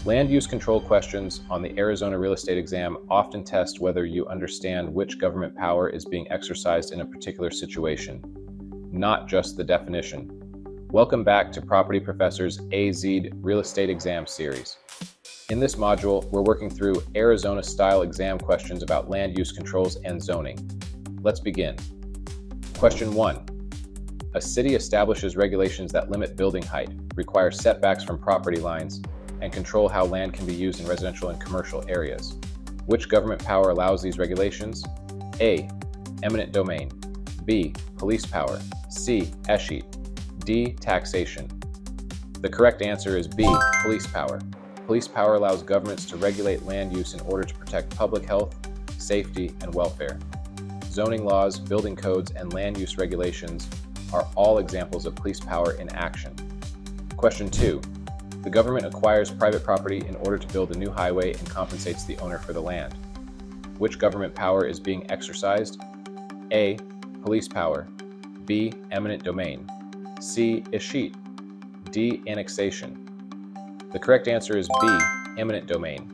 Land use control questions on the Arizona real estate exam often test whether you understand which government power is being exercised in a particular situation, not just the definition. Welcome back to Property Professor's AZ Real Estate Exam Series. In this module, we're working through Arizona-style exam questions about land use controls and zoning. Let's begin. Question 1. A city establishes regulations that limit building height, require setbacks from property lines, and control how land can be used in residential and commercial areas. Which government power allows these regulations? A. Eminent domain. B. Police power. C. Escheat. D. Taxation. The correct answer is B. Police power. Police power allows governments to regulate land use in order to protect public health, safety, and welfare. Zoning laws, building codes, and land use regulations are all examples of police power in action. Question 2. The government acquires private property in order to build a new highway and compensates the owner for the land. Which government power is being exercised? A. Police power. B. Eminent domain. C. Escheat. D. Annexation. The correct answer is B. Eminent domain.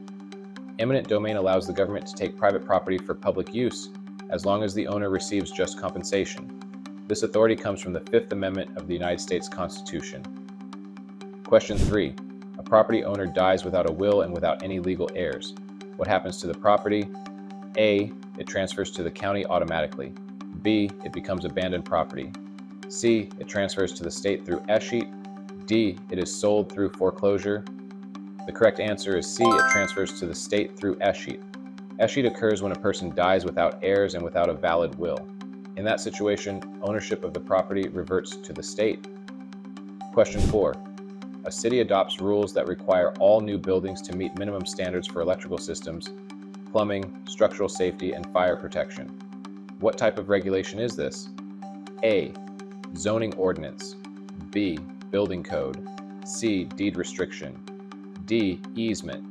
Eminent domain allows the government to take private property for public use as long as the owner receives just compensation. This authority comes from the Fifth Amendment of the United States Constitution. Question 3. A property owner dies without a will and without any legal heirs. What happens to the property? A. It transfers to the county automatically. B. It becomes abandoned property. C. It transfers to the state through escheat. D. It is sold through foreclosure. The correct answer is C. It transfers to the state through escheat. Escheat occurs when a person dies without heirs and without a valid will. In that situation, ownership of the property reverts to the state. Question 4. A city adopts rules that require all new buildings to meet minimum standards for electrical systems, plumbing, structural safety, and fire protection. What type of regulation is this? A. Zoning ordinance. B. Building code. C. Deed restriction. D. Easement.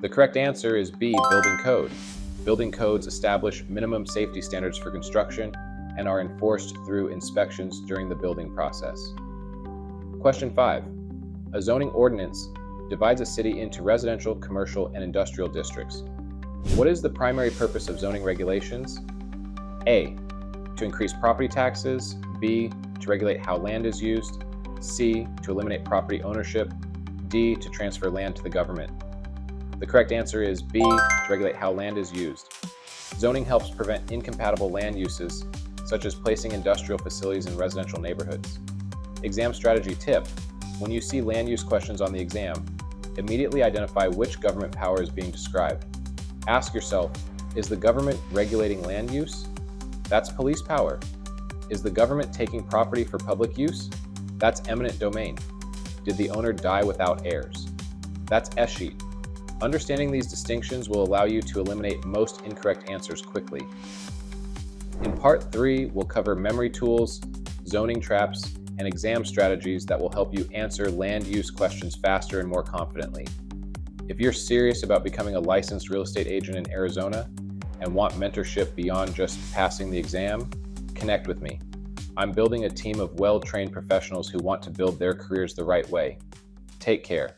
The correct answer is B. Building code. Building codes establish minimum safety standards for construction and are enforced through inspections during the building process. Question 5. A zoning ordinance divides a city into residential, commercial, and industrial districts. What is the primary purpose of zoning regulations? A. To increase property taxes. B. To regulate how land is used. C. To eliminate property ownership. D. To transfer land to the government. The correct answer is B. To regulate how land is used. Zoning helps prevent incompatible land uses, such as placing industrial facilities in residential neighborhoods. Exam strategy tip: when you see land use questions on the exam, immediately identify which government power is being described. Ask yourself, is the government regulating land use? That's police power. Is the government taking property for public use? That's eminent domain. Did the owner die without heirs? That's escheat. Understanding these distinctions will allow you to eliminate most incorrect answers quickly. In Part 3, we'll cover memory tools, zoning traps, and exam strategies that will help you answer land use questions faster and more confidently. If you're serious about becoming a licensed real estate agent in Arizona and want mentorship beyond just passing the exam, connect with me. I'm building a team of well-trained professionals who want to build their careers the right way. Take care.